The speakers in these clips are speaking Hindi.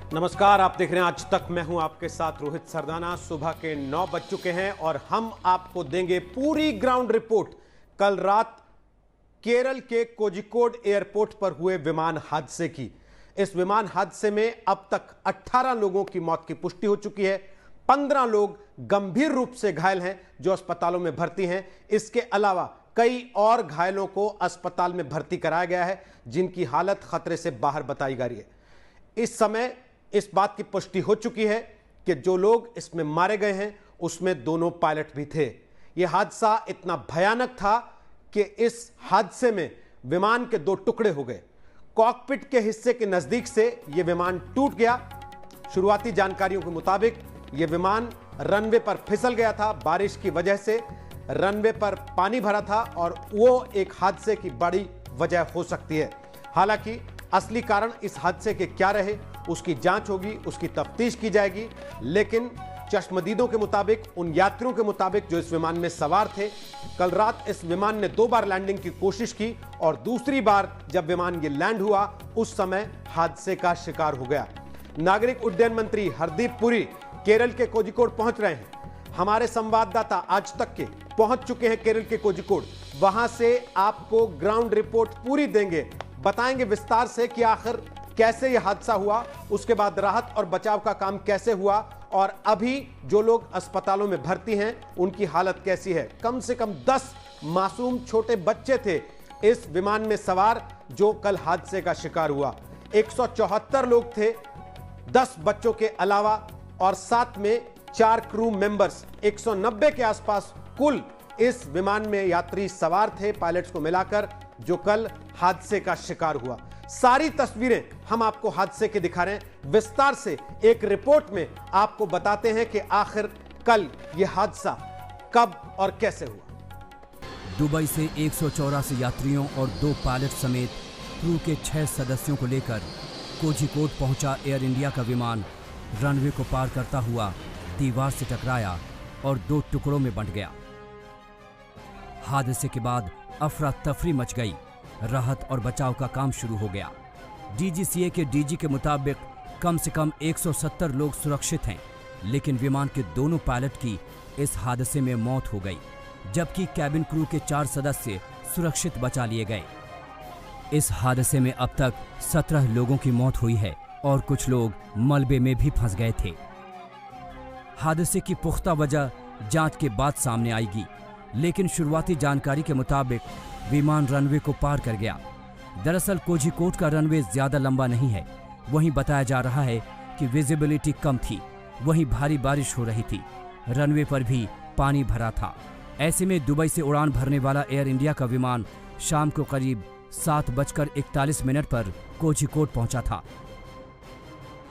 नमस्कार, आप देख रहे हैं आज तक। मैं हूं आपके साथ रोहित सरदाना। सुबह के 9 बज चुके हैं और हम आपको देंगे पूरी ग्राउंड रिपोर्ट कल रात केरल के कोझिकोड एयरपोर्ट पर हुए विमान हादसे की। इस विमान हादसे में अब तक 18 लोगों की मौत की पुष्टि हो चुकी है। 15 लोग गंभीर रूप से घायल हैं जो अस्पतालों में भर्ती हैं। इसके अलावा कई और घायलों को अस्पताल में भर्ती कराया गया है जिनकी हालत खतरे से बाहर बताई जा रही है। इस समय इस बात की पुष्टि हो चुकी है कि जो लोग इसमें मारे गए हैं उसमें दोनों पायलट भी थे। यह हादसा इतना भयानक था कि इस हादसे में विमान के 2 टुकड़े हो गए। कॉकपिट के हिस्से के नजदीक से यह विमान टूट गया। शुरुआती जानकारियों के मुताबिक यह विमान रनवे पर फिसल गया था। बारिश की वजह से रनवे पर पानी भरा था और वो एक हादसे की बड़ी वजह हो सकती है। हालांकि असली कारण इस हादसे के क्या रहे उसकी जांच होगी, उसकी तफ्तीश की जाएगी। लेकिन चश्मदीदों के मुताबिक, उन यात्रियों के मुताबिक जो इस विमान में सवार थे, कल रात इस विमान ने 2 बार लैंडिंग की कोशिश की और दूसरी बार जब विमान ये लैंड हुआ उस समय हादसे का शिकार हो गया। नागरिक उड्डयन मंत्री हरदीप पुरी केरल के कोझिकोड पहुंच रहे हैं। हमारे संवाददाता आज तक के पहुंच चुके हैं केरल के कोझिकोड। वहां से आपको ग्राउंड रिपोर्ट पूरी देंगे, बताएंगे विस्तार से कि आखिर कैसे यह हादसा हुआ, उसके बाद राहत और बचाव का काम कैसे हुआ और अभी जो लोग अस्पतालों में भर्ती हैं उनकी हालत कैसी है। कम से कम 10 मासूम छोटे बच्चे थे इस विमान में सवार जो कल हादसे का शिकार हुआ। 174 लोग थे 10 बच्चों के अलावा और साथ में 4 क्रू मेंबर्स। 190 के आसपास कुल इस विमान में यात्री सवार थे, पायलट्स को मिलाकर, जो कल हादसे का शिकार हुआ। सारी तस्वीरें हम आपको हादसे के दिखा रहे हैं। विस्तार से एक रिपोर्ट में आपको बताते हैं कि आखिर कल यह हादसा कब और कैसे हुआ। दुबई से 184 यात्रियों और 2 पायलट समेत क्रू के 6 सदस्यों को लेकर कोझिकोड पहुंचा एयर इंडिया का विमान रनवे को पार करता हुआ दीवार से टकराया और 2 टुकड़ों में बंट गया। हादसे के बाद अफरा तफरी मच गई। राहत और बचाव का काम शुरू हो गया। डीजीसीए के डीजी के मुताबिक कम से कम 170 लोग सुरक्षित हैं, लेकिन विमान के दोनों पायलट की इस हादसे में मौत हो गई, जबकि कैबिन क्रू के 4 सदस्य सुरक्षित बचा लिए गए। इस हादसे में अब तक 17 लोगों की मौत हुई है और कुछ लोग मलबे में भी फंस गए थे। हादसे की पुख्ता वजह जांच के बाद सामने आएगी, लेकिन शुरुआती जानकारी के मुताबिक विमान रनवे को पार कर गया। दरअसल कोझिकोड का रनवे ज्यादा लंबा नहीं है। वहीं बताया जा रहा है कि विजिबिलिटी कम थी, वहीं भारी बारिश हो रही थी। रनवे पर भी पानी भरा था। ऐसे में दुबई से उड़ान भरने वाला एयर इंडिया का विमान शाम को करीब 7:41 पर कोझिकोड पहुंचा था।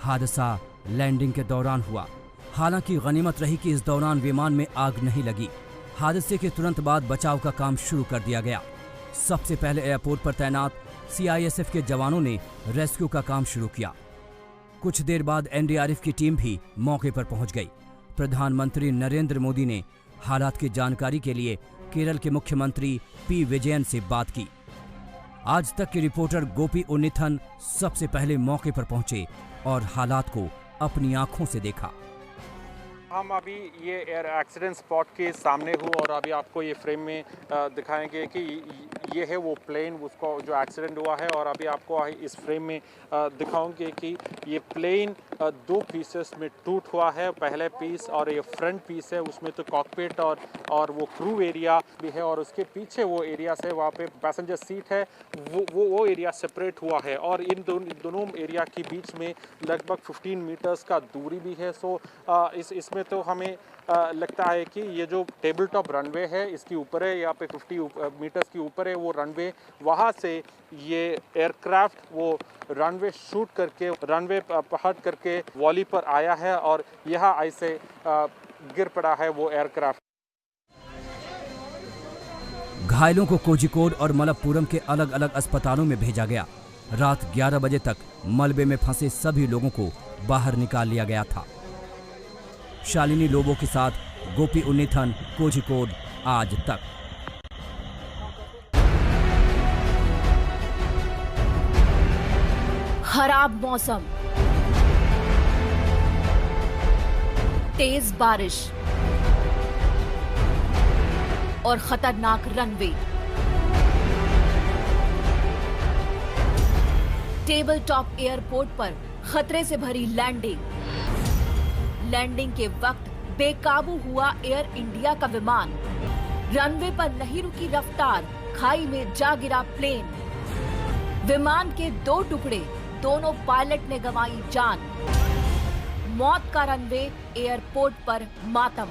हादसा लैंडिंग के दौरान हुआ। हालांकि गनीमत रही कि इस दौरान विमान में आग नहीं लगी। हादसे के तुरंत बाद बचाव का काम शुरू कर दिया गया। सबसे पहले एयरपोर्ट पर तैनात सीआईएसएफ के जवानों ने रेस्क्यू का काम शुरू किया। कुछ देर बाद एनडीआरएफ की टीम भी मौके पर पहुंच गई। प्रधानमंत्री नरेंद्र मोदी ने हालात की जानकारी के लिए केरल के मुख्यमंत्री पी विजयन से बात की। आज तक के रिपोर्टर गोपी उन्नीथन सबसे पहले मौके पर पहुंचे और हालात को अपनी आंखों से देखा। हम अभी ये एयर एक्सीडेंट स्पॉट के सामने हूँ और अभी आपको ये फ्रेम में दिखाएंगे कि ये है वो प्लेन उसको जो एक्सीडेंट हुआ है। और अभी आपको इस फ्रेम में दिखाऊंगे कि ये प्लेन 2 पीसेस में टूट हुआ है। पहले पीस और ये फ्रंट पीस है, उसमें तो कॉकपिट और वो क्रू एरिया भी है और उसके पीछे वो एरिया से वहाँ पे पैसेंजर सीट है, वो एरिया सेपरेट हुआ है। और इन दोनों एरिया के बीच में लगभग 15 मीटर्स का दूरी भी है। सो इसमें तो हमें लगता है कि ये जो टेबल टॉप रनवे है इसके ऊपर है, यहाँ पे 50 मीटर्स के ऊपर है वो रनवे। वहाँ से ये एयरक्राफ्ट वो रनवे शूट करके रनवे हट करके वॉली पर आया है और यहाँ ऐसे गिर पड़ा है वो एयरक्राफ्ट। घायलों को कोझिकोड और मलप्पुरम के अलग अलग अस्पतालों में भेजा गया। रात 11 बजे तक मलबे में फंसे सभी लोगों को बाहर निकाल लिया गया था। शालिनी लोबो के साथ गोपी उन्नीथन, कोझिकोड, आज तक। खराब मौसम, तेज बारिश और खतरनाक रनवे। टेबल टॉप एयरपोर्ट पर खतरे से भरी लैंडिंग के वक्त बेकाबू हुआ एयर इंडिया का विमान। रनवे पर नहीं रुकी रफ्तार, खाई में जा गिरा प्लेन। विमान के 2 टुकड़े, दोनों पायलट ने गंवाई जान। मौत का रनवे, एयरपोर्ट पर मातम।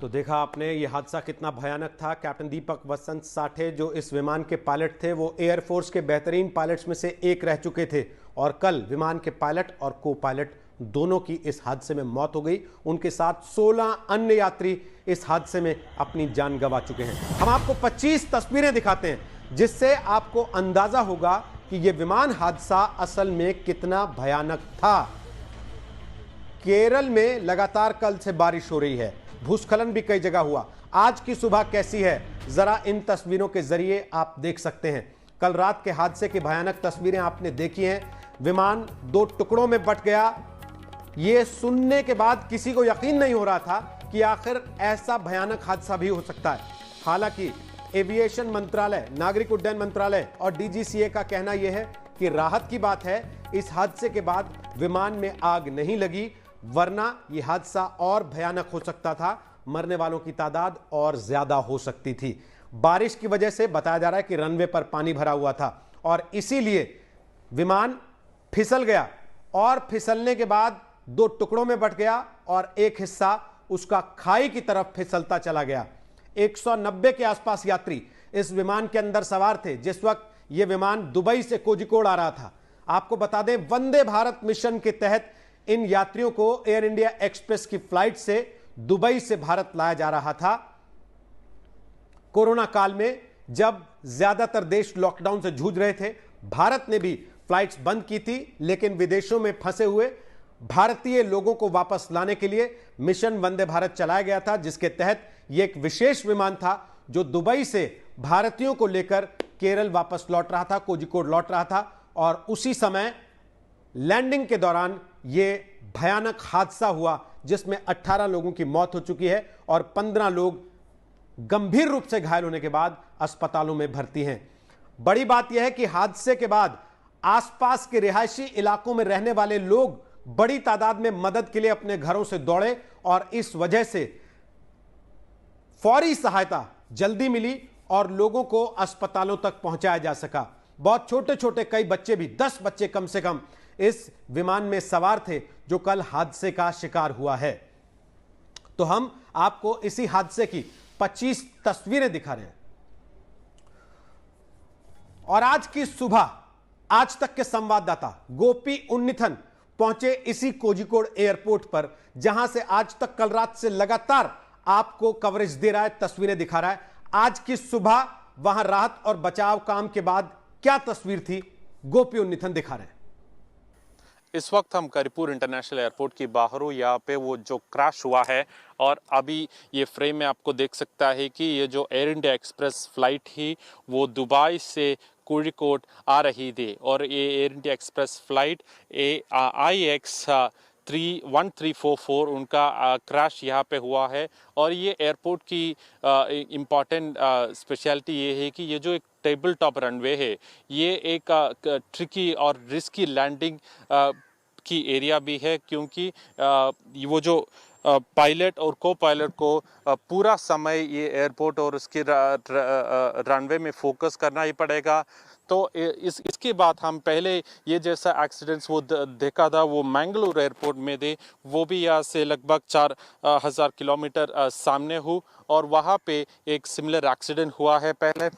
तो देखा आपने ये हादसा कितना भयानक था। कैप्टन दीपक वसंत साठे जो इस विमान के पायलट थे, वो एयरफोर्स के बेहतरीन पायलट्स में से एक रह चुके थे और कल विमान के पायलट और को पायलट दोनों की इस हादसे में मौत हो गई। उनके साथ 16 अन्य यात्री इस हादसे में अपनी जान गंवा चुके हैं। हम आपको 25 तस्वीरें दिखाते हैं जिससे आपको अंदाजा होगा कि यह विमान हादसा असल में कितना भयानक था। केरल में लगातार कल से बारिश हो रही है, भूस्खलन भी कई जगह हुआ। आज की सुबह कैसी है जरा इन तस्वीरों के जरिए आप देख सकते हैं। कल रात के हादसे की भयानक तस्वीरें आपने देखी हैं। विमान 2 टुकड़ों में बट गया। यह सुनने के बाद किसी को यकीन नहीं हो रहा था कि आखिर ऐसा भयानक हादसा भी हो सकता है। हालांकि एविएशन मंत्रालय, नागरिक उड्डयन मंत्रालय और डीजीसीए का कहना यह है कि राहत की बात है, इस हादसे के बाद विमान में आग नहीं लगी, वरना यह हादसा और भयानक हो सकता था। मरने वालों की तादाद और ज्यादा हो सकती थी। बारिश की वजह से बताया जा रहा है कि रनवे पर पानी भरा हुआ था और इसीलिए विमान फिसल गया और फिसलने के बाद 2 टुकड़ों में बट गया और एक हिस्सा उसका खाई की तरफ फिसलता चला गया। 190 के आसपास यात्री इस विमान के अंदर सवार थे जिस वक्त यह विमान दुबई से कोझिकोड आ रहा था। आपको बता दें, वंदे भारत मिशन के तहत इन यात्रियों को एयर इंडिया एक्सप्रेस की फ्लाइट से दुबई से भारत लाया जा रहा था। कोरोना काल में जब ज्यादातर देश लॉकडाउन से जूझ रहे थे, भारत ने भी फ्लाइट्स बंद की थी, लेकिन विदेशों में फंसे हुए भारतीय लोगों को वापस लाने के लिए मिशन वंदे भारत चलाया गया था, जिसके तहत यह एक विशेष विमान था जो दुबई से भारतीयों को लेकर केरल वापस लौट रहा था, कोझिकोड लौट रहा था। और उसी समय लैंडिंग के दौरान यह भयानक हादसा हुआ जिसमें 18 लोगों की मौत हो चुकी है और 15 लोग गंभीर रूप से घायल होने के बाद अस्पतालों में भर्ती हैं। बड़ी बात यह है कि हादसे के बाद आसपास के रिहायशी इलाकों में रहने वाले लोग बड़ी तादाद में मदद के लिए अपने घरों से दौड़े और इस वजह से फौरी सहायता जल्दी मिली और लोगों को अस्पतालों तक पहुंचाया जा सका। बहुत छोटे छोटे कई बच्चे भी, 10 बच्चे कम से कम इस विमान में सवार थे जो कल हादसे का शिकार हुआ है। तो हम आपको इसी हादसे की 25 तस्वीरें दिखा रहे हैं। और आज की सुबह आज तक के संवाददाता गोपी उन्नीथन पहुंचे इसी कोझिकोड एयरपोर्ट पर, जहां से आज तक कल रात से लगातार आपको कवरेज दे रहा है, तस्वीरें दिखा रहा है। आज की सुबह वहां राहत और बचाव काम के बाद क्या तस्वीर थी, गोपी उन्नीथन दिखा रहे हैं। इस वक्त हम करीपुर इंटरनेशनल एयरपोर्ट की बाहर हूँ। यहाँ पे वो जो क्रैश हुआ है और अभी ये फ्रेम में आपको देख सकता है कि ये जो एयर इंडिया एक्सप्रेस फ्लाइट ही वो दुबई से कोझिकोड आ रही थी और ये air India express flight IX 1344 उनका क्रैश यहाँ पे हुआ है। और ये एयरपोर्ट की इम्पॉर्टेंट स्पेशलिटी ये है कि ये जो एक टेबल टॉप रनवे है, ये एक ट्रिकी और रिस्की लैंडिंग की एरिया भी है, क्योंकि वो जो पायलट और को पायलट को पूरा समय ये एयरपोर्ट और उसके रनवे में फोकस करना ही पड़ेगा। तो इसके बाद हम पहले ये जैसा एक्सीडेंट्स वो देखा था वो मैंगलोर एयरपोर्ट में थे, वो भी यहाँ से लगभग 4000 किलोमीटर सामने हुआ और वहाँ पे एक सिमिलर एक्सीडेंट हुआ है पहले,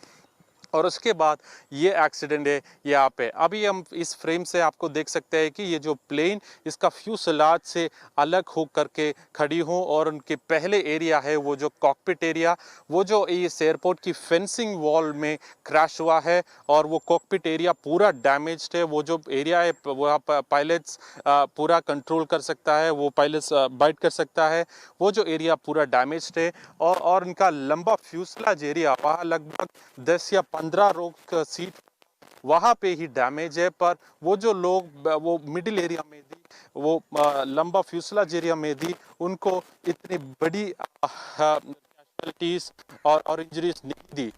और उसके बाद ये एक्सीडेंट है यहाँ पे। अभी हम इस फ्रेम से आपको देख सकते हैं कि ये जो प्लेन इसका फ्यूसलाज से अलग हो करके खड़ी हो और उनके पहले एरिया है वो जो कॉकपिट एरिया, वो जो इस एयरपोर्ट की फेंसिंग वॉल में क्रैश हुआ है और वो कॉकपिट एरिया पूरा डैमेज्ड है। वो जो एरिया है वहाँ पायलट्स पूरा कंट्रोल कर सकता है, वो पायलट्स बाइट कर सकता है, वो जो एरिया पूरा डैमेज्ड है। और उनका लंबा फ्यूसलाज एरिया वहाँ लगभग 10 या 15 रोग सीट वहाँ पे ही डैमेज है। पर वो जो लोग वो मिडिल एरिया में थी, वो लंबा फ्यूसलाज एरिया में थी, उनको इतनी बड़ी कैजुअलिटीज और इंजरीज नहीं दी।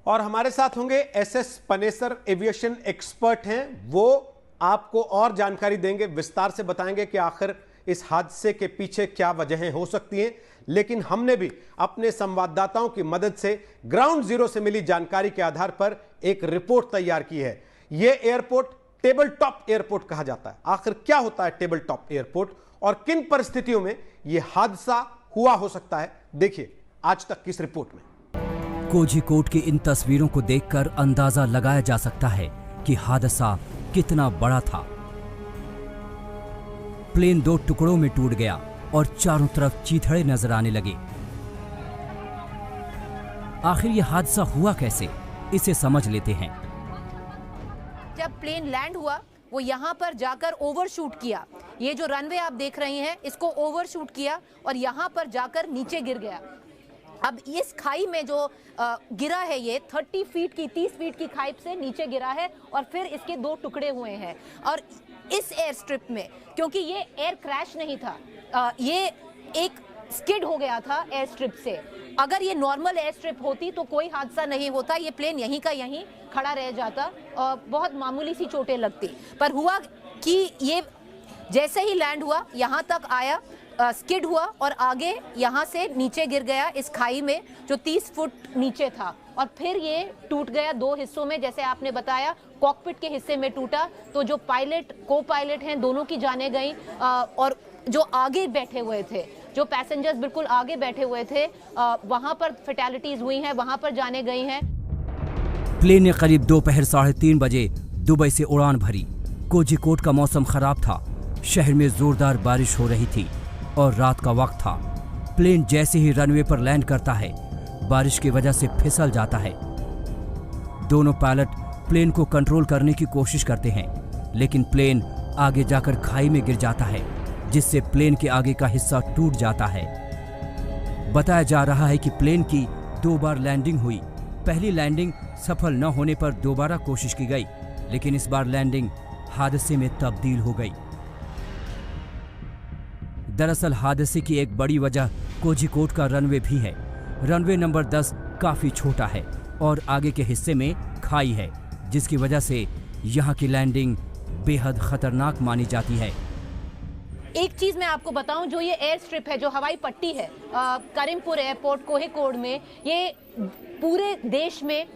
और हमारे साथ होंगे एसएस पनेसर, एविएशन एक्सपर्ट हैं। वो आपको और जानकारी देंगे, विस्तार से बताएंगे कि आखिर इस हादसे के पीछे क्या वजहें हो सकती हैं। लेकिन हमने भी अपने संवाददाताओं की मदद से ग्राउंड जीरो से मिली जानकारी के आधार पर एक रिपोर्ट तैयार की है। यह एयरपोर्ट टेबल टॉप एयरपोर्ट कहा जाता है। आखिर क्या होता है टेबल टॉप एयरपोर्ट और किन परिस्थितियों में यह हादसा हुआ हो सकता है, देखिए आज तक की इस रिपोर्ट में। कोझिकोड की इन तस्वीरों को देखकर अंदाजा लगाया जा सकता है कि हादसा कितना बड़ा था। प्लेन 2 टुकड़ों में टूट गया और चारों तरफ चीथड़े नजर आने लगे। आखिर यह हादसा हुआ कैसे, इसे समझ लेते हैं। जब प्लेन लैंड हुआ वो यहाँ पर जाकर ओवरशूट किया। ये जो रनवे आप देख रहे हैं इसको ओवरशूट किया और यहाँ पर जाकर नीचे गिर गया। अब इस खाई में जो गिरा है, ये 30 फीट की खाई से नीचे गिरा है और फिर इसके 2 टुकड़े हुए हैं। और इस एयर स्ट्रिप में, क्योंकि ये एयर क्रैश नहीं था, ये एक स्किड हो गया था एयर स्ट्रिप से। अगर ये नॉर्मल एयर स्ट्रिप होती तो कोई हादसा नहीं होता, ये प्लेन यहीं का यहीं खड़ा रह जाता और बहुत मामूली सी चोटें लगती। पर हुआ कि ये जैसे ही लैंड हुआ, यहाँ तक आया, स्किड हुआ और आगे यहाँ से नीचे गिर गया इस खाई में जो 30 फुट नीचे था। और फिर ये टूट गया 2 हिस्सों में, जैसे आपने बताया कॉकपिट के हिस्से में टूटा तो जो पायलट को पायलट हैं दोनों की जानें गई और जो आगे बैठे हुए थे, जो पैसेंजर्स बिल्कुल आगे बैठे हुए थे, वहाँ पर फैटेलिटीज हुई हैं, वहाँ पर जाने गई हैं। प्लेन ने करीब दोपहर 3:30 बजे दुबई से उड़ान भरी। कोझिकोड का मौसम खराब था, शहर में जोरदार बारिश हो रही थी और रात का वक्त था। प्लेन जैसे ही रनवे पर लैंड करता है, बारिश की वजह से फिसल जाता है। दोनों पायलट प्लेन को कंट्रोल करने की कोशिश करते हैं, लेकिन प्लेन आगे जाकर खाई में गिर जाता है, जिससे प्लेन के आगे का हिस्सा टूट जाता है। बताया जा रहा है कि प्लेन की 2 बार लैंडिंग हुई। पहली लैंडिंग सफल न होने पर दोबारा कोशिश की गई, लेकिन इस बार लैंडिंग हादसे में तब्दील हो गई। दरअसल हादसे की एक बड़ी वजह कोझिकोड का रनवे भी है। रनवे नंबर 10 काफी छोटा है और आगे के हिस्से में खाई है, जिसकी वजह से यहाँ की लैंडिंग बेहद खतरनाक मानी जाती है। एक चीज मैं आपको बताऊं, जो ये एयर स्ट्रिप है, जो हवाई पट्टी है करीमपुर एयरपोर्ट कोझिकोड में, ये पूरे देश में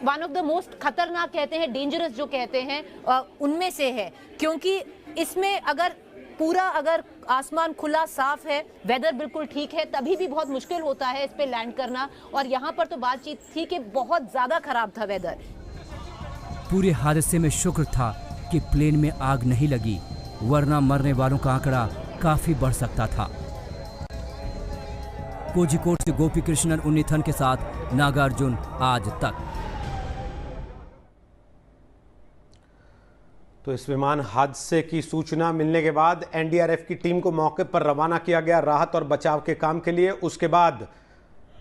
वन ऑफ द मोस्ट खतरनाक कहते हैं, डेंजरस जो कहते हैं, उनमें से है। क्योंकि इसमें अगर आसमान खुला साफ है, वेदर बिल्कुल ठीक है, तभी भी बहुत मुश्किल होता है इस पे लैंड करना। और यहाँ पर तो बातचीत थी कि बहुत ज्यादा खराब था वेदर। पूरे हादसे में शुक्र था कि प्लेन में आग नहीं लगी, वरना मरने वालों का आंकड़ा काफी बढ़ सकता था। कोझिकोड से गोपी कृष्णन उन्नीथन के साथ नागार्जुन, आज तक। तो इस विमान हादसे की सूचना मिलने के बाद एनडीआरएफ की टीम को मौके पर रवाना किया गया राहत और बचाव के काम के लिए। उसके बाद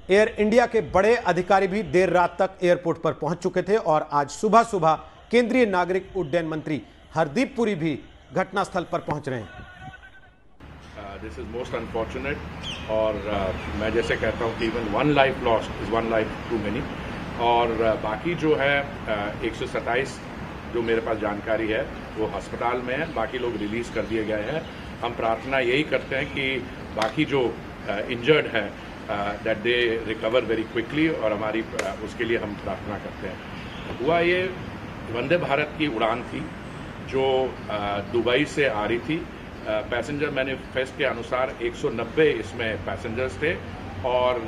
एयर इंडिया के बड़े अधिकारी भी देर रात तक एयरपोर्ट पर पहुंच चुके थे और आज सुबह सुबह केंद्रीय नागरिक उड्डयन मंत्री हरदीप पुरी भी घटनास्थल पर पहुंच रहे हैं। दिस इज मोस्ट अनफॉर्चुनेट और मैं जैसे कहता हूं कि even 1 life lost is 1 life too many. और बाकी जो है 127 जो मेरे पास जानकारी है वो अस्पताल में है, बाकी लोग रिलीज कर दिए गए हैं। हम प्रार्थना यही करते हैं कि बाकी जो इंजर्ड है that they recover very quickly, और हमारी उसके लिए हम प्रार्थना करते हैं। हुआ ये वंदे भारत की उड़ान थी जो दुबई से आ रही थी। पैसेंजर मैनिफेस्ट के अनुसार 190 इसमें पैसेंजर्स थे और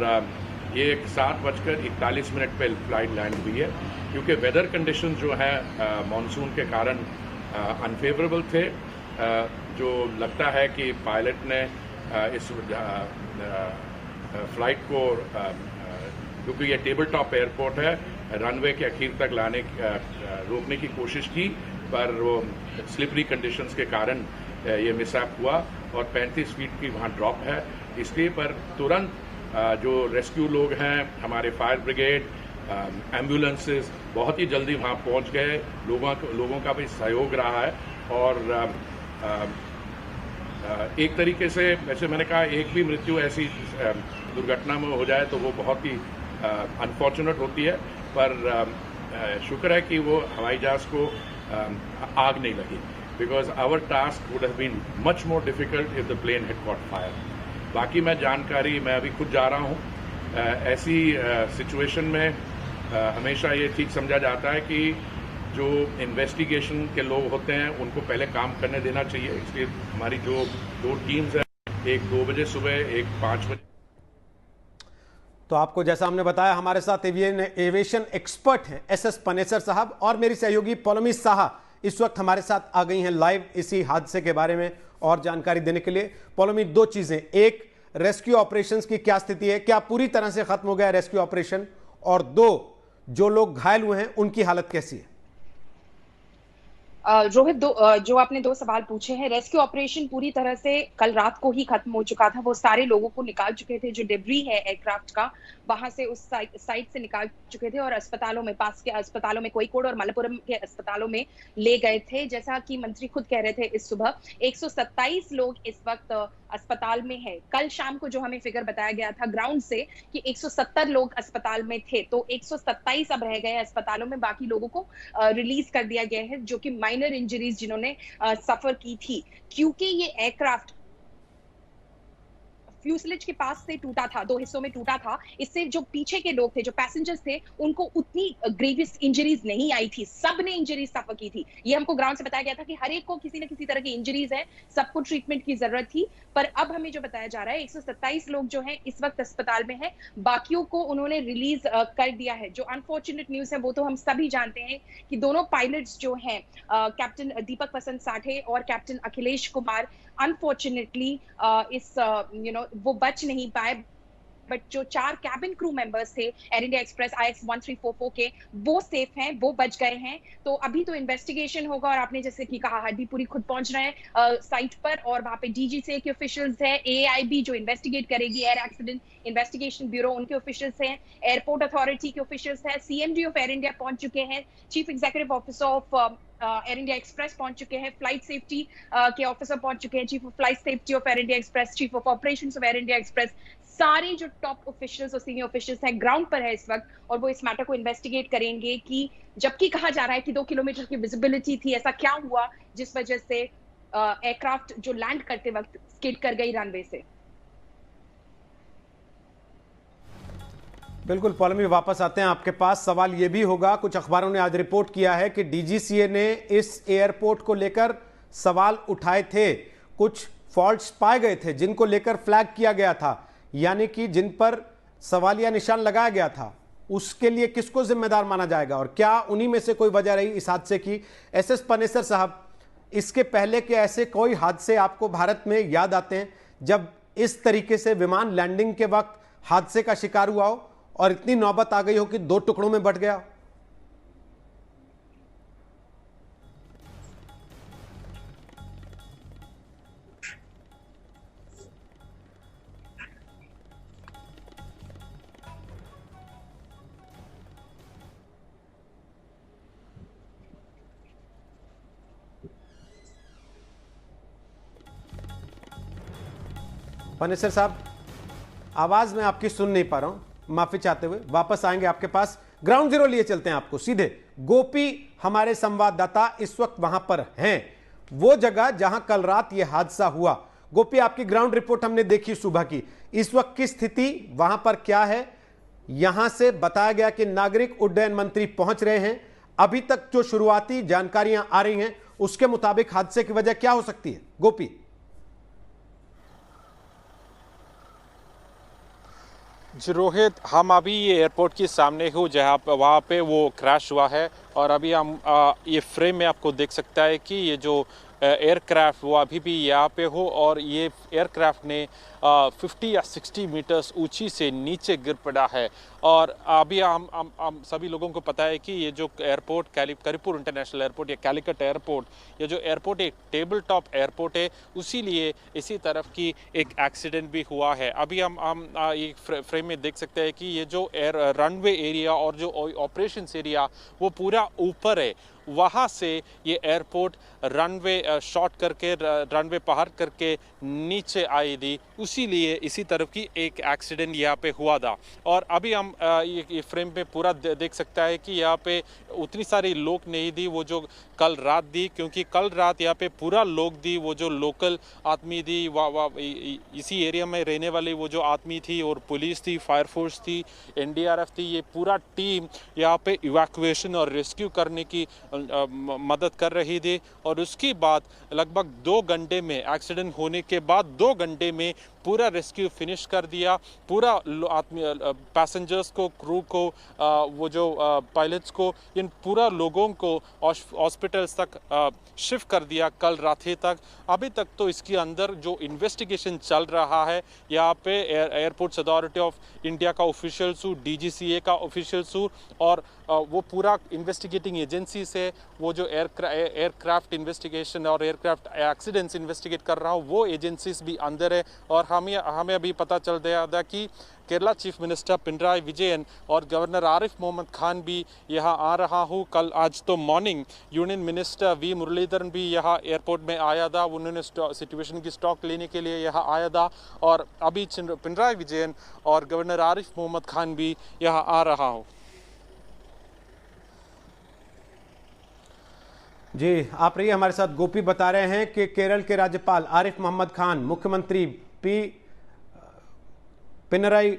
ये 7:41 पे फ्लाइट लैंड हुई है। क्योंकि वेदर कंडीशन जो है मॉनसून के कारण अनफेवरेबल थे, जो लगता है कि पायलट ने इस फ्लाइट को, क्योंकि ये टेबल टॉप एयरपोर्ट है, रनवे के आखिर तक रोकने की कोशिश की, पर वो स्लिपरी कंडीशंस के कारण ये मिसअप हुआ और 35 फीट की वहाँ ड्रॉप है। इसलिए पर तुरंत जो रेस्क्यू लोग हैं, हमारे फायर ब्रिगेड, एम्बुलेंसेस बहुत ही जल्दी वहाँ पहुँच गए, लोगों का भी सहयोग रहा है। और एक तरीके से वैसे मैंने कहा एक भी मृत्यु ऐसी दुर्घटना में हो जाए तो वो बहुत ही अनफॉर्चुनेट होती है, पर शुक्र है कि वो हवाई जहाज को आग नहीं लगी, because our task would have been much more difficult if the plane had caught fire. बाकी मैं अभी खुद जा रहा हूँ, ऐसी सिचुएशन में हमेशा ये ठीक समझा जाता है कि जो इन्वेस्टिगेशन के लोग होते हैं उनको पहले काम करने देना चाहिए। इसलिए हमारी जो 2 टीम्स हैं, एक 2 बजे सुबह, एक 5 बजे। तो आपको जैसा हमने बताया, हमारे साथ एविएशन एक्सपर्ट हैं एसएस पनेसर साहब, और मेरी सहयोगी पौलमी साहा इस वक्त हमारे साथ आ गई हैं लाइव इसी हादसे के बारे में और जानकारी देने के लिए। पौलमी, 2 चीजें, एक रेस्क्यू ऑपरेशंस की क्या स्थिति है, क्या पूरी तरह से खत्म हो गया रेस्क्यू ऑपरेशन, और 2 जो लोग घायल हुए हैं उनकी हालत कैसी है? रोहित, जो आपने 2 सवाल पूछे हैं, रेस्क्यू ऑपरेशन पूरी तरह से कल रात को ही खत्म हो चुका था। वो सारे लोगों को निकाल चुके थे, जो डिब्री है एयरक्राफ्ट का वहां से उस साइट से निकाल चुके थे और अस्पतालों में, पास के अस्पतालों में, कोईकोड और मलप्पुरम के अस्पतालों में ले गए थे। जैसा कि मंत्री खुद कह रहे थे इस सुबह, 127 लोग इस वक्त अस्पताल में है। कल शाम को जो हमें फिगर बताया गया था ग्राउंड से कि 170 लोग अस्पताल में थे, तो 127 अब रह गए अस्पतालों में। बाकी लोगों को रिलीज कर दिया गया है, जो कि माइनर इंजरीज जिन्होंने सफर की थी, क्योंकि ये एयरक्राफ्ट फ्यूसलेज के पास से टूटा था, 2 हिस्सों में टूटा था। इससे जो पीछे के लोग थे, जो पैसेंजर्स थे, उनको उतनी ग्रेवियस इंजरीज नहीं आई थी। सब ने इंजरीज सफर की थी। ये हमको ग्राउंड से बताया गया था कि हर एक को किसी न किसी तरह की इंजरीज है, सबको ट्रीटमेंट की जरूरत थी। पर अब हमें जो बताया जा रहा है, 127 लोग जो हैं इस वक्त अस्पताल में हैं, बाकियों को उन्होंने रिलीज कर दिया है। जो अनफॉर्चुनेट न्यूज है वो तो हम सभी जानते हैं कि दोनों पायलट्स जो हैं, कैप्टन दीपक वसंत साठे और कैप्टन अखिलेश कुमार, अनफॉर्चुनेटली वो बच नहीं पाए। बट जो 4 कैबिन क्रू मेंबर्स थे एयर इंडिया एक्सप्रेस IX1344 के, वो सेफ हैं, वो बच गए हैं। तो अभी तो इन्वेस्टिगेशन होगा, और आपने जैसे कि कहा, हड्डीपुरी खुद पहुंच रहे हैं साइट पर, और वहां पे DGCA के ऑफिशियल्स हैं, AAIB जो इन्वेस्टिगेट करेगी, एयर एक्सीडेंट इन्वेस्टिगेशन ब्यूरो, उनके ऑफिशियल्स हैं, एयरपोर्ट अथॉरिटी के ऑफिशियल्स हैं, CMD ऑफ एयर इंडिया पहुंच चुके हैं, chief executive officer of air India express पहुंच चुके हैं, फ्लाइट सेफ्टी के ऑफिसर पहुंच चुके हैं, chief of flight safety of air India express, chief of operations of air India express. सारे जो टॉप ऑफिशियल्स और सीनियर ऑफिशियल्स हैं ग्राउंड पर है इस वक्त, और वो इस मैटर को इन्वेस्टिगेट करेंगे कि जबकि कहा जा रहा है कि 2 किलोमीटर की विजिबिलिटी थी, ऐसा क्या हुआ जिस वजह से एयरक्राफ्ट जो लैंड करते वक्त स्किड कर गई रनवे से। बिल्कुल पौलमी, वापस आते हैं आपके पास। सवाल यह भी होगा, कुछ अखबारों ने आज रिपोर्ट किया है कि DGCA ने इस एयरपोर्ट को लेकर सवाल उठाए थे, कुछ फॉल्ट्स पाए गए थे जिनको लेकर फ्लैग किया गया था, यानी कि जिन पर सवालिया निशान लगाया गया था। उसके लिए किसको जिम्मेदार माना जाएगा, और क्या उन्हीं में से कोई वजह रही इस हादसे की? एसएस पनेसर साहब, इसके पहले के ऐसे कोई हादसे आपको भारत में याद आते हैं जब इस तरीके से विमान लैंडिंग के वक्त हादसे का शिकार हुआ हो और इतनी नौबत आ गई हो कि 2 टुकड़ों में बंट गया? पनेसर साहब, आवाज में आपकी सुन नहीं पा रहा हूं, माफी चाहते हुए। वापस आएंगे आपके पास, ग्राउंड जीरो लिए चलते हैं आपको सीधे। गोपी हमारे संवाददाता इस वक्त वहां पर हैं, वो जगह जहां कल रात यह हादसा हुआ। गोपी, आपकी ग्राउंड रिपोर्ट हमने देखी सुबह की, इस वक्त की स्थिति वहां पर क्या है? यहां से बताया गया कि नागरिक उड्डयन मंत्री पहुंच रहे हैं। अभी तक जो शुरुआती जानकारियां आ रही हैं उसके मुताबिक हादसे की वजह क्या हो सकती है? गोपी जी रोहित, हम अभी ये एयरपोर्ट के सामने हूँ जहाँ वहाँ पे वो क्रैश हुआ है। और अभी हम ये फ्रेम में आपको देख सकता है कि ये जो एयरक्राफ्ट वो अभी भी यहाँ पे हो और ये एयरक्राफ्ट ने 50 या 60 मीटर्स ऊंची से नीचे गिर पड़ा है। और अभी हम सभी लोगों को पता है कि ये जो एयरपोर्ट करिपुर इंटरनेशनल एयरपोर्ट या कैलिकट एयरपोर्ट, ये जो एयरपोर्ट एक टेबल टॉप एयरपोर्ट है, उसी लिए इसी तरफ की एक एक्सीडेंट भी हुआ है। अभी हम ये फ्रेम में देख सकते हैं कि ये जो रनवे एरिया और जो ऑपरेशंस एरिया वो पूरा ऊपर है, वहाँ से ये एयरपोर्ट रनवे शॉर्ट करके रनवे पार करके नीचे आई थी, उसी लिए इसी तरफ की एक एक्सीडेंट यहाँ पे हुआ था। और अभी हम ये फ्रेम पे पूरा देख सकता है कि यहाँ पे उतनी सारी लोग नहीं थी वो जो कल रात थी, क्योंकि कल रात यहाँ पे पूरा लोग थी, वो जो लोकल आदमी थी इसी एरिया में रहने वाले वो जो आदमी थी, और पुलिस थी, फायर फोर्स थी, NDRF थी, ये पूरा टीम यहाँ पे इवैक्यूएशन और रेस्क्यू करने की मदद कर रही थी। और उसके बाद लगभग 2 घंटे में, एक्सीडेंट होने के बाद 2 घंटे में पूरा रेस्क्यू फिनिश कर दिया। पूरा आदमी, पैसेंजर्स को, क्रू को, वो जो पायलट्स को, इन पूरा लोगों को हॉस्पिटल्स तक शिफ्ट कर दिया कल रात तक। अभी तक तो इसके अंदर जो इन्वेस्टिगेशन चल रहा है, यहाँ पे एयरपोर्ट्स अथॉरिटी ऑफ इंडिया का ऑफिशियल्स, DGCA का ऑफिशियल्स और वो पूरा इन्वेस्टिगेटिंग एजेंसी से वो जो एयरक्राफ्ट इन्वेस्टिगेशन और एयरक्राफ्ट एक्सीडेंट्स इन्वेस्टिगेट कर रहा हूँ, वो एजेंसीज भी अंदर है। और हमें अभी पता चल गया था कि केरला चीफ मिनिस्टर पिनराई विजयन और गवर्नर आरिफ मोहम्मद खान भी यहाँ आ रहा हूँ। कल आज तो morning union minister V Muraleedharan भी यहाँ एयरपोर्ट में आया था, उन्होंने सिचुएशन की स्टॉक लेने के लिए यहाँ आया था। और अभी पिनराई विजयन और गवर्नर आरिफ मोहम्मद खान भी यहाँ आ रहा हूँ। जी, आप रहिए हमारे साथ। गोपी बता रहे हैं कि केरल के राज्यपाल आरिफ मोहम्मद खान, मुख्यमंत्री पिनराई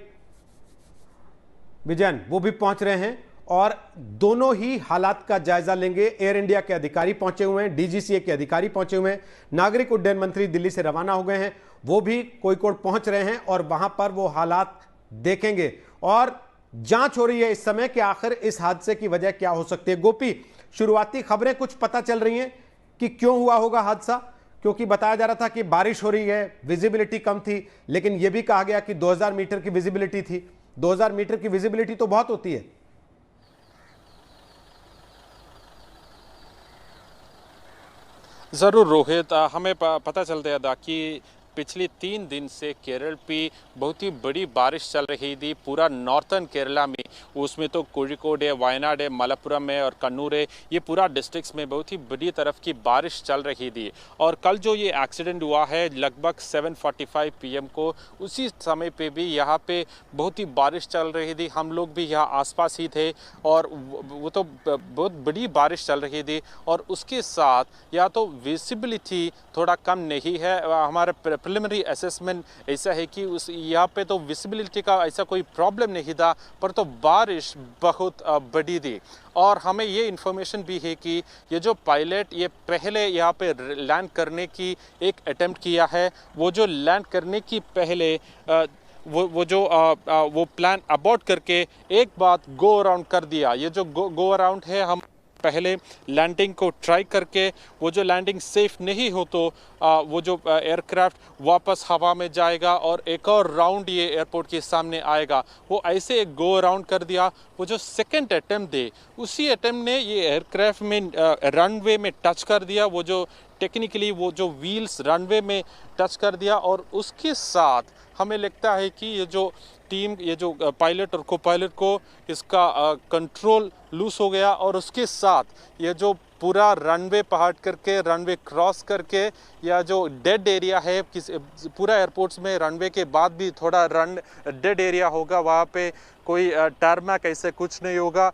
विजयन, वो भी पहुंच रहे हैं और दोनों ही हालात का जायजा लेंगे। एयर इंडिया के अधिकारी पहुंचे हुए हैं, DGCA के अधिकारी पहुंचे हुए हैं, नागरिक उड्डयन मंत्री दिल्ली से रवाना हो गए हैं, वो भी कोझिकोड पहुंच रहे हैं और वहां पर वो हालात देखेंगे। और जांच हो रही है इस समय कि आखिर इस हादसे की वजह क्या हो सकती है। गोपी, शुरुआती खबरें कुछ पता चल रही हैं कि क्यों हुआ होगा हादसा? क्योंकि बताया जा रहा था कि बारिश हो रही है, विजिबिलिटी कम थी, लेकिन यह भी कहा गया कि 2000 मीटर की विजिबिलिटी थी। 2000 मीटर की विजिबिलिटी तो बहुत होती है। ज़रूर रोहित, हमें पता चल गया था कि पिछले 3 दिन से केरल पे बहुत ही बड़ी बारिश चल रही थी, पूरा नॉर्थन केरला में। उसमें तो कोझिकोड है, वायनाड है, मलप्पुरम है और कन्नूर है, ये पूरा डिस्ट्रिक्ट्स में बहुत ही बड़ी तरफ की बारिश चल रही थी। और कल जो ये एक्सीडेंट हुआ है लगभग 7:45 PM को, उसी समय पे भी यहाँ पे बहुत ही बारिश चल रही थी। हम लोग भी यहाँ आसपास ही थे और वो तो बहुत बड़ी बारिश चल रही थी। और उसके साथ या तो विजिबिलिटी थोड़ा कम नहीं है, हमारे प्रिलिमिनरी असेसमेंट ऐसा है कि उस यहाँ पे तो विजिबिलिटी का ऐसा कोई प्रॉब्लम नहीं था, पर तो बारिश बहुत बड़ी थी। और हमें ये इन्फॉर्मेशन भी है कि ये जो पायलट ये पहले यहाँ पे लैंड करने की एक अटेम्प्ट किया है, वो जो लैंड करने की पहले वो प्लान अबॉर्ट करके एक बात गो अराउंड कर दिया। ये जो गो अराउंड है, हम पहले लैंडिंग को ट्राई करके वो जो लैंडिंग सेफ नहीं हो तो वो जो एयरक्राफ्ट वापस हवा में जाएगा और एक और राउंड ये एयरपोर्ट के सामने आएगा। वो ऐसे एक गो अराउंड कर दिया। वो जो सेकंड अटेम्प्ट दे, उसी अटेम्प्ट ने ये एयरक्राफ्ट में रनवे में टच कर दिया। वो जो टेक्निकली वो जो व्हील्स रनवे में टच कर दिया और उसके साथ हमें लगता है कि ये जो टीम, ये जो पायलट और को पायलट को इसका कंट्रोल लूज हो गया और उसके साथ ये जो पूरा रनवे पहाड़ करके रनवे क्रॉस करके या जो डेड एरिया है, पूरा एयरपोर्ट्स में रनवे के बाद भी थोड़ा डेड एरिया होगा, वहाँ पे कोई टारमैक ऐसे कुछ नहीं होगा।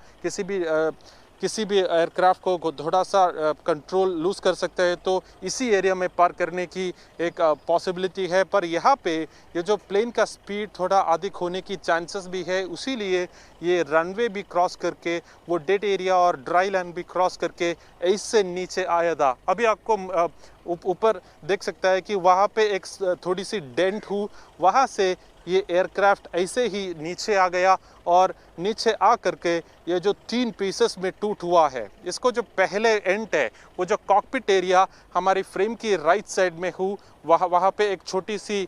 किसी भी एयरक्राफ्ट को थोड़ा सा कंट्रोल लूज कर सकते हैं, तो इसी एरिया में पार्क करने की एक पॉसिबिलिटी है। पर यहाँ पे ये जो प्लेन का स्पीड थोड़ा अधिक होने की चांसेस भी है, उसीलिए ये रनवे भी क्रॉस करके वो डेड एरिया और ड्राई लैंड भी क्रॉस करके इससे नीचे आया था। अभी आपको ऊपर देख सकता है कि वहाँ पे एक थोड़ी सी डेंट हुई, वहाँ से ये एयरक्राफ्ट ऐसे ही नीचे आ गया और नीचे आ करके ये जो 3 पीसेस में टूट हुआ है। इसको जो पहले एंड है वो जो कॉकपिट एरिया हमारी फ्रेम की राइट साइड में हूँ, वहाँ पे एक छोटी सी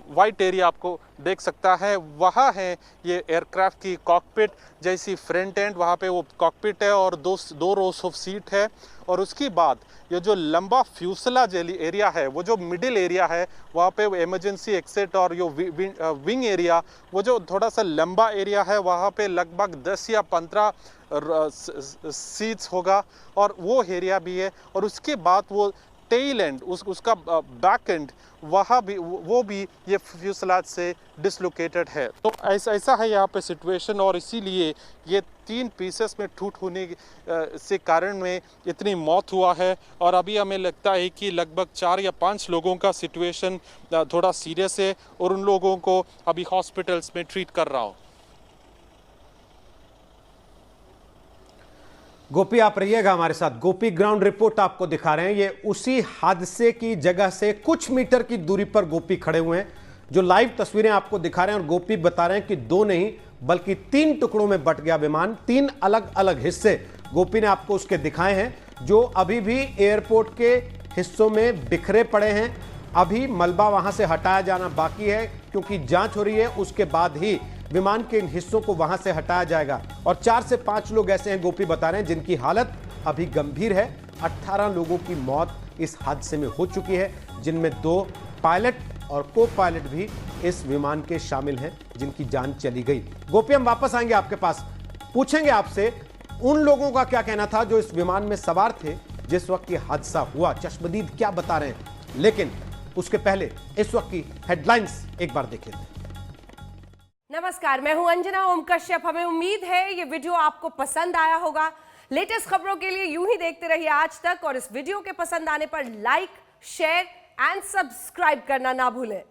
वाइट एरिया आपको देख सकता है, वहाँ है ये एयरक्राफ्ट की कॉकपिट जैसी फ्रंट एंड, वहाँ पे वो कॉकपिट है और दो रोज ऑफ सीट है। और उसके बाद ये जो लंबा फ्यूसलाज एरिया है, वो जो मिडिल एरिया है, वहाँ पे इमरजेंसी एक्सिट और यो विंग एरिया, वो जो थोड़ा सा लंबा एरिया है, वहाँ पे लगभग 10 या 15 सीट्स होगा और वो एरिया भी है। और उसके बाद वो टेल एंड उसका बैक एंड वहाँ भी वो भी ये फ्यूसलाज से डिसलोकेटेड है। तो ऐसा है यहाँ पे सिचुएशन और इसीलिए ये 3 पीसेस में टूट होने से कारण में इतनी मौत हुआ है। और अभी हमें लगता है कि लगभग 4 या 5 लोगों का सिचुएशन थोड़ा सीरियस है और उन लोगों को अभी हॉस्पिटल्स में ट्रीट कर रहा हूँ। गोपी आप रहिएगा हमारे साथ। गोपी ग्राउंड रिपोर्ट आपको दिखा रहे हैं। ये उसी हादसे की जगह से कुछ मीटर की दूरी पर गोपी खड़े हुए हैं, जो लाइव तस्वीरें आपको दिखा रहे हैं। और गोपी बता रहे हैं कि 2 नहीं बल्कि 3 टुकड़ों में बट गया विमान। 3 अलग अलग हिस्से गोपी ने आपको उसके दिखाए हैं, जो अभी भी एयरपोर्ट के हिस्सों में बिखरे पड़े हैं। अभी मलबा वहां से हटाया जाना बाकी है, क्योंकि जांच हो रही है। उसके बाद ही विमान के इन हिस्सों को वहां से हटाया जाएगा। और 4 से 5 लोग ऐसे हैं, गोपी बता रहे हैं, जिनकी हालत अभी गंभीर है। 18 लोगों की मौत इस हादसे में हो चुकी है, जिनमें 2 पायलट और को पायलट भी इस विमान के शामिल हैं, जिनकी जान चली गई। गोपी हम वापस आएंगे आपके पास, पूछेंगे आपसे उन लोगों का क्या कहना था जो इस विमान में सवार थे जिस वक्त ये हादसा हुआ। चश्मदीद क्या बता रहे हैं, लेकिन उसके पहले इस वक्त की हेडलाइंस एक बार देख लेते हैं। नमस्कार, मैं हूं अंजना ओम कश्यप। हमें उम्मीद है ये वीडियो आपको पसंद आया होगा। लेटेस्ट खबरों के लिए यूं ही देखते रहिए आज तक और इस वीडियो के पसंद आने पर लाइक, शेयर एंड सब्सक्राइब करना ना भूलें।